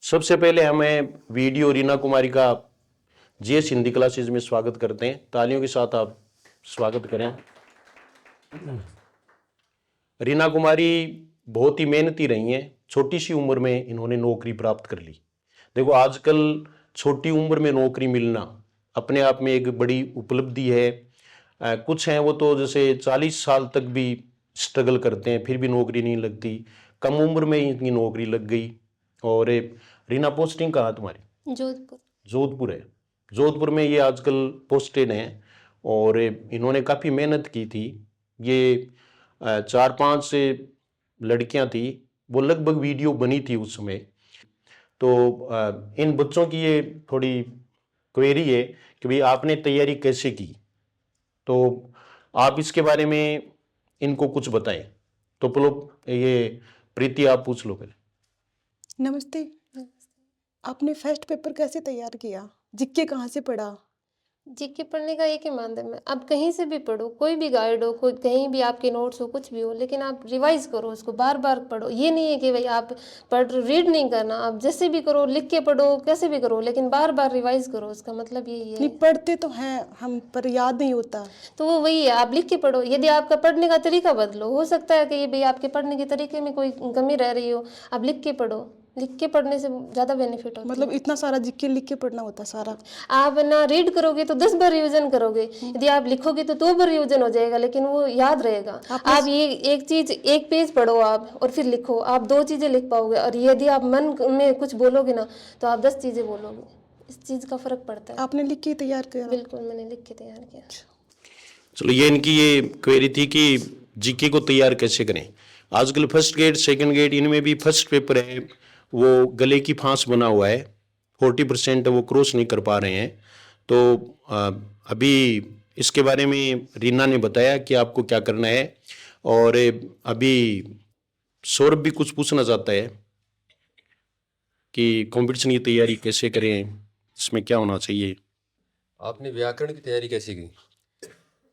सबसे पहले हमें वीडियो रीना कुमारी का जीएस हिंदी क्लासेज में स्वागत करते हैं। तालियों के साथ आप स्वागत करें। रीना कुमारी बहुत ही मेहनती रही हैं। छोटी सी उम्र में इन्होंने नौकरी प्राप्त कर ली। देखो, आजकल छोटी उम्र में नौकरी मिलना अपने आप में एक बड़ी उपलब्धि है। कुछ हैं वो तो जैसे 40 साल तक भी स्ट्रगल करते हैं, फिर भी नौकरी नहीं लगती। कम उम्र में ही इनकी नौकरी लग गई। और रीना, पोस्टिंग कहाँ तुम्हारी? जोधपुर। जोधपुर है। जोधपुर में ये आजकल पोस्टेड हैं और इन्होंने काफ़ी मेहनत की थी। ये 4-5 से लड़कियां थी, वो लगभग वीडियो बनी थी उस समय। तो इन बच्चों की ये थोड़ी क्वेरी है कि भाई आपने तैयारी कैसे की, तो आप इसके बारे में इनको कुछ बताएं। तो ये प्रीति, आप पूछ लो पहले। नमस्ते। आपने फर्स्ट पेपर कैसे तैयार किया? जीके कहाँ से पढ़ा? जीके पढ़ने का एक ही माध्यम है, आप कहीं से भी पढ़ो, कोई भी गाइड हो, कोई कहीं भी आपके नोट्स हो, कुछ भी हो, लेकिन आप रिवाइज करो, उसको बार बार पढ़ो। ये नहीं है कि भाई आप रीड नहीं करना, आप जैसे भी करो, लिख के पढ़ो, कैसे भी करो, लेकिन बार बार रिवाइज करो। उसका मतलब यही है। नहीं, पढ़ते तो हैं हम, पर याद नहीं होता। तो वो वही है, आप लिख के पढ़ो। यदि आपका पढ़ने का तरीका बदलो, हो सकता है कि भाई आपके पढ़ने के तरीके में कोई कमी रह रही हो, आप लिख के पढ़ो। लिख के पढ़ने से ज़्यादा बेनिफिट होता है। मतलब इतना सारा जीके लिख के पढ़ना होता है सारा? आप ना रीड करोगे तो 10 बार रिवीजन करोगे, यदि आप लिखोगे तो 2 बार रिवीजन हो जाएगा, लेकिन वो याद रहेगा। आप ये एक चीज, एक पेज पढ़ो आप और फिर लिखो, आप 2 चीजें लिख पाओगे। और यदि आप मन में कुछ बोलोगे ना, तो आप 10 चीजें बोलोगे। इस चीज का फर्क पड़ता है। आपने लिख के तैयार किया? बिल्कुल, मैंने लिख के तैयार किया। चलो, ये इनकी ये क्वेरी थी कि जीके को तैयार कैसे करें। आजकल फर्स्ट ग्रेड, सेकंड ग्रेड, इनमें भी फर्स्ट पेपर है वो गले की फांस बना हुआ है। 40% वो क्रॉस नहीं कर पा रहे हैं। तो अभी इसके बारे में रीना ने बताया कि आपको क्या करना है। और अभी सौरभ भी कुछ पूछना चाहता है कि कंपटीशन की तैयारी कैसे करें, इसमें क्या होना चाहिए। आपने व्याकरण की तैयारी कैसे की?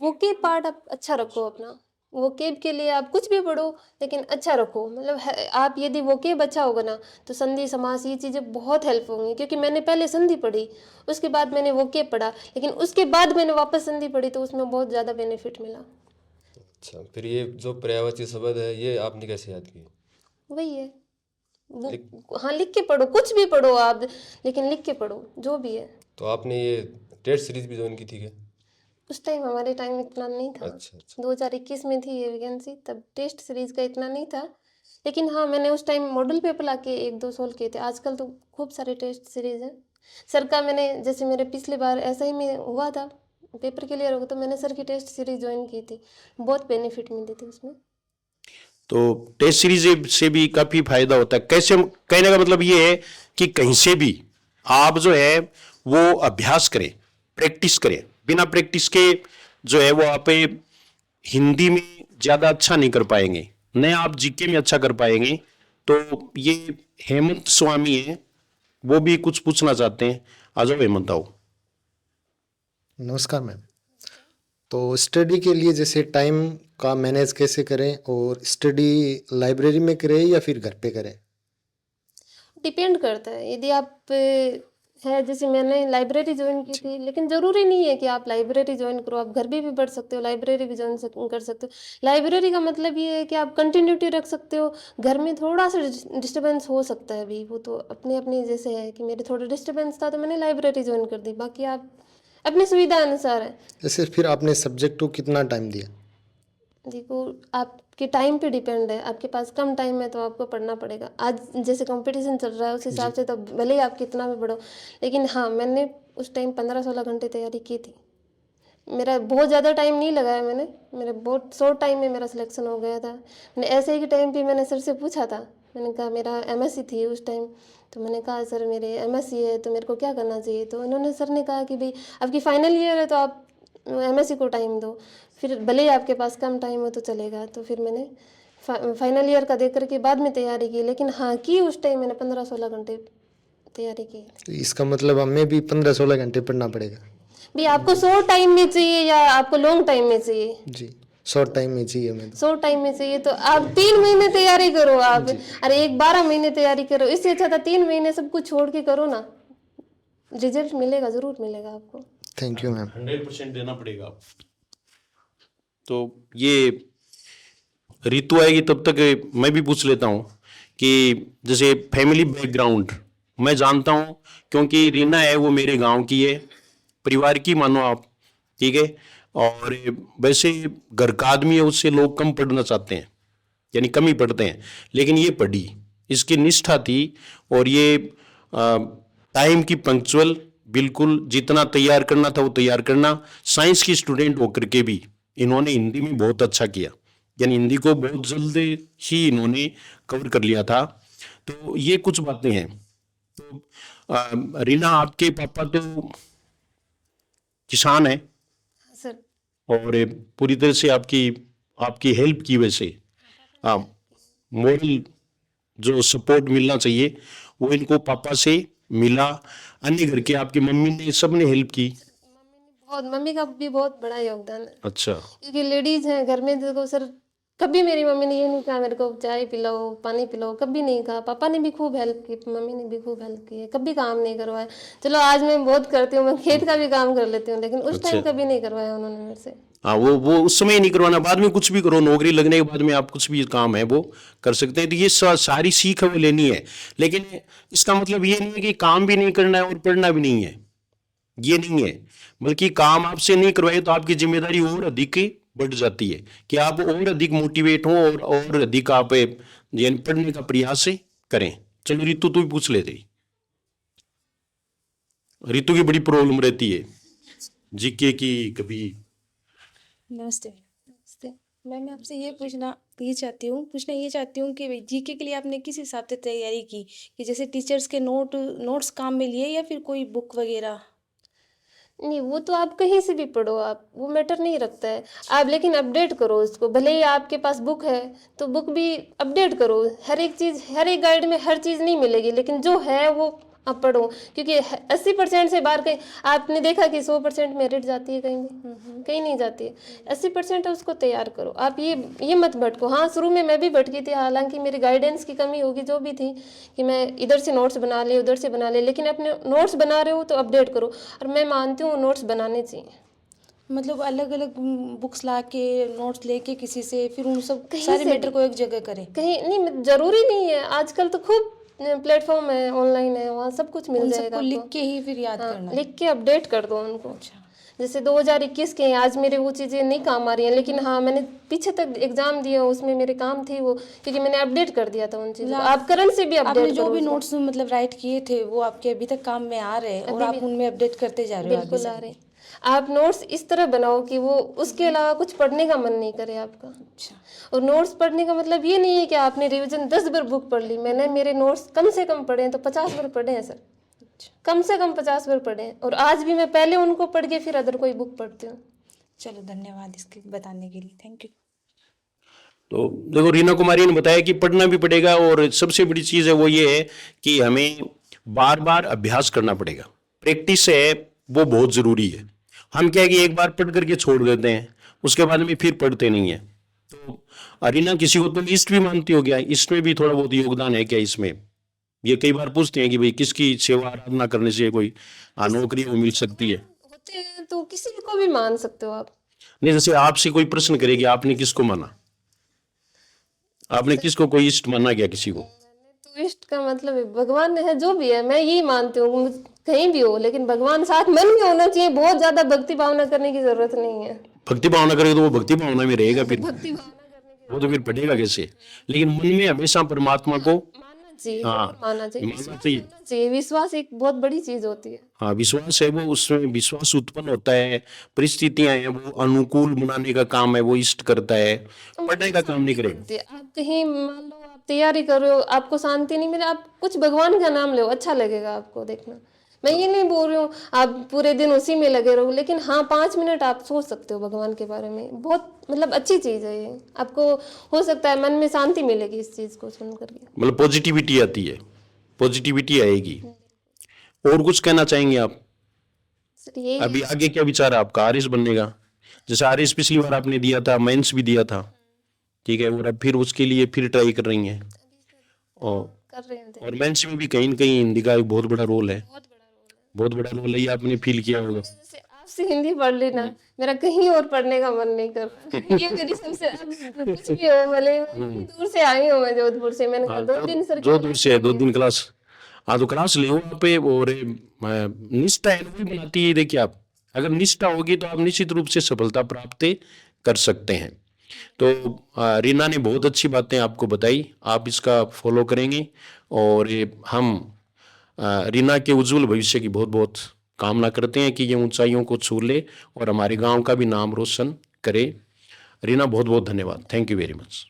वोकेब पार्ट आप अच्छा रखो अपना। वोकेब के लिए आप कुछ भी पढ़ो, लेकिन अच्छा रखो। मतलब आप यदि वोकेब अच्छा होगा ना, तो संधि समास ये चीज़ें बहुत हेल्प होंगी। क्योंकि मैंने पहले संधि पढ़ी, उसके बाद मैंने वोकेब पढ़ा, लेकिन उसके बाद मैंने वापस संधि पढ़ी, तो उसमें बहुत ज़्यादा बेनिफिट मिला। अच्छा, फिर ये जो पर्यायवाची शब्द है ये आपने कैसे याद किए? वही है वो। हाँ, लिख के पढ़ो, कुछ भी पढ़ो आप, लेकिन लिख के पढ़ो जो भी है। तो आपने ये टेस्ट सीरीज भी ज्वाइन की थी क्या? उस टाइम हमारे टाइम इतना नहीं था। अच्छा। 2021 में थी ये वैकेंसी, तब टेस्ट सीरीज का इतना नहीं था। लेकिन हाँ, मैंने उस टाइम मॉडल पेपर लाके 1-2 सॉल्व किए थे। आजकल तो खूब सारे टेस्ट सीरीज हैं। सर का मैंने, जैसे मेरे पिछले बार ऐसा ही में हुआ था, पेपर क्लियर हो गया, तो मैंने सर की टेस्ट सीरीज ज्वाइन की थी। बहुत बेनिफिट मिली थी उसमें। तो टेस्ट सीरीज से भी काफी फायदा होता है। कैसे, कहने का मतलब ये है कि कहीं से भी आप जो है वो अभ्यास करें, प्रैक्टिस करें। बिना प्रैक्टिस के जो है वो आप हिंदी में ज्यादा अच्छा नहीं कर पाएंगे, न आप जीके में अच्छा कर पाएंगे। तो ये हेमंत स्वामी है, वो भी कुछ पूछना चाहते हैं। आ जाओ हेमंत, आओ। नमस्कार मैम। तो स्टडी के लिए जैसे टाइम का मैनेज कैसे करें, और स्टडी लाइब्रेरी में करें या फिर घर पे करें? डिपेंड करता है। यदि आप है, जैसे मैंने लाइब्रेरी ज्वाइन की थी, लेकिन ज़रूरी नहीं है कि आप लाइब्रेरी ज्वाइन करो, आप घर भी पढ़ सकते हो, लाइब्रेरी भी ज्वाइन कर सकते हो। लाइब्रेरी का मतलब ये है कि आप कंटिन्यूटी रख सकते हो। घर में थोड़ा सा डिस्टर्बेंस हो सकता है, अभी वो तो अपने अपने जैसे है कि मेरे थोड़ा डिस्टर्बेंस था, तो मैंने लाइब्रेरी ज्वाइन कर दी। बाकी आप अपनी सुविधा अनुसार है। जैसे फिर आपने सब्जेक्ट को कितना टाइम दिया? देखो, आपके टाइम पे डिपेंड है। आपके पास कम टाइम है तो आपको पढ़ना पड़ेगा। आज जैसे कंपटीशन चल रहा है, उस हिसाब से तो भले ही आप कितना भी पढ़ो, लेकिन हाँ, मैंने उस टाइम 15-16 घंटे तैयारी की थी। मेरा बहुत ज़्यादा टाइम नहीं लगाया मैंने, मेरे बहुत शॉर्ट टाइम में मेरा सिलेक्शन हो गया था। मैंने ऐसे ही टाइम पे मैंने सर से पूछा था, मैंने कहा मेरा एमएससी थी उस टाइम, तो मैंने कहा सर मेरे एमएससी है, तो मेरे को क्या करना चाहिए। तो उन्होंने, सर ने कहा कि भाई आपकी फाइनल ईयर है तो आप एमएससी को टाइम दो, फिर भले ही आपके पास कम टाइम हो तो चलेगा। तो फिर मैंने फाइनल ईयर का देख करके बाद में तैयारी की। लेकिन हाँ, की उस टाइम मैंने 15-16 घंटे तैयारी की। तो इसका मतलब हमें भी 15-16 घंटे पढ़ना पड़ेगा? भी आपको शॉर्ट टाइम में चाहिए या आपको लॉन्ग टाइम में चाहिए? जी। शॉर्ट टाइम में चाहिए मैं तो। शॉर्ट टाइम में चाहिए तो आप 3 महीने तैयारी करो आप। अरे एक 12 महीने तैयारी करो, इससे अच्छा था 3 महीने सब कुछ छोड़ के करो ना, रिजल्ट मिलेगा, जरूर मिलेगा आपको। Thank you ma'am. 100% देना पड़ेगा आप। तो ये ऋतु आएगी तब तक मैं भी पूछ लेता हूँ कि जैसे फैमिली बैकग्राउंड मैं जानता हूँ, क्योंकि रीना है वो मेरे गांव की है, परिवार की मानो आप, ठीक है। और वैसे घर का आदमी है, उससे लोग कम पढ़ना चाहते हैं, यानी कम ही पढ़ते हैं, लेकिन ये पढ़ी, इसकी निष्ठा थी। और ये टाइम की पंक्चुअल, बिल्कुल जितना तैयार करना था वो तैयार करना। साइंस की स्टूडेंट होकर के भी इन्होंने हिंदी में बहुत अच्छा किया, यानी हिंदी को बहुत जल्द ही इन्होंने कवर कर लिया था। तो ये कुछ बातें हैं। तो रीना, आपके पापा तो किसान है सर और पूरी तरह से आपकी आपकी हेल्प की वजह से मोरल जो सपोर्ट मिलना चाहिए वो इनको पापा से मिला। अन्य घर के आपकी मम्मी ने, सबने हेल्प की। बहुत, मम्मी का भी बहुत बड़ा योगदान है, अच्छा, क्योंकि लेडीज हैं घर में। देखो सर, कभी मेरी मम्मी ने ये नहीं कहा मेरे को चाय पिलाओ, पानी पिलाओ, कभी नहीं कहा। पापा ने भी खूब हेल्प की, मम्मी ने भी खूब हेल्प की है, कभी काम नहीं करवाया। चलो आज मैं बहुत करती हूँ, मैं खेत का भी काम कर लेती हूँ, लेकिन उस टाइम कभी नहीं करवाया उन्होंने मेरे से। हाँ, वो उस समय नहीं करवाना, बाद में कुछ भी करो, नौकरी लगने के बाद में आप कुछ भी काम है वो कर सकते हैं। तो ये सारी सीख है वो लेनी है, लेकिन इसका मतलब ये नहीं है कि काम भी नहीं करना है और पढ़ना भी नहीं है, ये नहीं है। बल्कि काम आपसे नहीं करवाए तो आपकी जिम्मेदारी और अधिक बढ़ जाती है कि आप और अधिक मोटिवेट हो और अधिक आप यानी पढ़ने का प्रयास करें। चलो ऋतु, तू भी पूछ लेते। ऋतु की बड़ी प्रॉब्लम रहती है जीके की कभी। नमस्ते। मैं आपसे ये पूछना ये चाहती हूँ कि जीके के लिए आपने किस हिसाब से तैयारी की, कि जैसे टीचर्स के नोट्स काम में लिए या फिर कोई बुक वगैरह? नहीं, वो तो आप कहीं से भी पढ़ो, आप वो मैटर नहीं रखता है। आप लेकिन अपडेट करो उसको, भले ही आपके पास बुक है तो बुक भी अपडेट करो। हर एक चीज़, हर एक गाइड में हर चीज़ नहीं मिलेगी, लेकिन जो है वो आप पढ़ो, क्योंकि 80% से बाहर कहीं आपने देखा कि 100% मेरिट जाती है, कहीं भी कहीं नहीं जाती है। 80% है, उसको तैयार करो आप। ये मत भटको। हाँ, शुरू में मैं भी भटकी थी, हालांकि मेरी गाइडेंस की कमी होगी जो भी थी, कि मैं इधर से नोट्स बना ले उधर से बना ले, लेकिन अपने नोट्स बना रहे हो तो अपडेट करो। और मैं मानती हूँ नोट्स बनाने चाहिए। मतलब अलग अलग बुक्स ला के नोट्स लेके किसी से, फिर उन सब कहीं सारे से मैटर को एक जगह करें? कहीं नहीं, जरूरी नहीं है। आजकल तो खूब प्लेटफॉर्म है, ऑनलाइन है, वहाँ सब कुछ मिल उन जाएगा सबको आपको। लिख के ही फिर याद हाँ, करना है? लिख के अपडेट कर दो उनको। जैसे 2021 के हैं, आज मेरे वो चीज़ें नहीं काम आ रही हैं, लेकिन हाँ मैंने पीछे तक एग्जाम दिया, उसमें मेरे काम थी वो, क्योंकि मैंने अपडेट कर दिया था उन चीज़ों को। आप करंट से भी आपने अपडेट जो करो भी उसको। नोट्स मतलब राइट किए थे वो आपके अभी तक काम में आ रहे हैं और आप उनमें अपडेट करते जा रहे हो? बिल्कुल आ रहे। आप नोट्स इस तरह बनाओ कि वो उसके अलावा कुछ पढ़ने का मन नहीं करे आपका। और नोट्स पढ़ने का मतलब ये नहीं है कि आपने रिवीजन 10 बार बुक पढ़ ली। मैंने मेरे नोट्स कम से कम पढ़े हैं तो 50 बार पढ़े हैं सर, कम से कम 50 बार पढ़े हैं। और आज भी मैं पहले उनको पढ़ के फिर अदर कोई बुक पढ़ती हूँ। चलो, धन्यवाद इसके बताने के लिए, थैंक यू। तो देखो, रीना कुमारी ने बताया कि पढ़ना भी पड़ेगा, और सबसे बड़ी चीज़ है वो ये है कि हमें बार बार अभ्यास करना पड़ेगा। प्रैक्टिस है वो बहुत ज़रूरी है। हम क्या है कि एक बार पढ़ करके छोड़ देते हैं, उसके बाद में फिर पढ़ते नहीं है। तो रीना, किसी को तुम ईस्ट भी मानती हो क्या? इसमें भी थोड़ा बहुत योगदान है क्या इसमें? ये कई बार पूछते हैं कि भाई किसकी सेवा आराधना करने से कोई नौकरी वो मिल सकती है? होते हैं तो किसी को भी मान सकते हो आप। नहीं, जैसे आपसे कोई प्रश्न करेगी, आपने किसको माना? आपने किसको, कोई इष्ट माना क्या किसी को? तो इष्ट का मतलब है भगवान है, जो भी है मैं यही मानती हूँ, कहीं भी हो, लेकिन भगवान साथ मन में होना चाहिए। बहुत ज्यादा भक्ति भावना करने की जरूरत नहीं है। भक्ति भावना करेगा तो वो भक्ति भावना में रहेगा, फिर भक्ति भावना करने की वो तो फिर पढ़ेगा कैसे? लेकिन मन में हमेशा परमात्मा को मानना चाहिए। हाँ, मानना चाहिए, मानना चाहिए। मानना चाहिए। विश्वास एक बहुत बड़ी चीज होती है। हाँ, विश्वास है वो, उसमें विश्वास उत्पन्न होता है। परिस्थितियां हैं वो अनुकूल बनाने का काम है वो इष्ट करता है, पढ़ने का काम नहीं करेगा। आप कहीं मान लो आप तैयारी कर रहे हो, आपको शांति नहीं मिले, आप कुछ भगवान का नाम लो, अच्छा लगेगा आपको। देखना, मैं ये नहीं बोल रही हूँ आप पूरे दिन उसी में लगे रहो, लेकिन हाँ 5 मिनट आप सोच सकते हो भगवान के बारे में। बहुत मतलब अच्छी चीज़ है ये, आपको हो सकता है मन में शांति मिलेगी इस चीज़ को सुन करके। मतलब पॉजिटिविटी आती है, पॉजिटिविटी आएगी। और कुछ कहना चाहेंगे आप? सर ये अभी आगे क्या विचार है आपका आरएस बनने का? जैसे आरएस पिछली बार आपने दिया था, मेंस भी दिया था, ठीक है, और अब फिर उसके लिए फिर ट्राई कर रही हैं। और कर रहे हैं। और मेंस में भी कहीं न कहीं हिंदी का एक बहुत बड़ा रोल है, बहुत बड़ा रोल है, ये आपने फील किया होगा। जैसे आपसे हिंदी पढ़ ली ना, मेरा कहीं और पढ़ने का मन नहीं कर रहा। ये मेरी सबसे, अब कुछ भी हो, भले दूर से आई हूँ मैं, जोधपुर से, मैंने कहा 2 दिन सर जो दूर से है, 2 दिन क्लास, हाँ तो क्लास ले वहाँ पे। और निष्ठा है वही बनाती है। देखिए आप अगर निष्ठा होगी तो आप निश्चित रूप से सफलता प्राप्त कर सकते हैं। तो रीना ने बहुत अच्छी बातें आपको बताई, आप इसका फॉलो करेंगे और हम रीना के उज्जवल भविष्य की बहुत बहुत कामना करते हैं कि ये ऊंचाइयों को छू ले और हमारे गांव का भी नाम रोशन करे। रीना बहुत बहुत धन्यवाद, थैंक यू वेरी मच।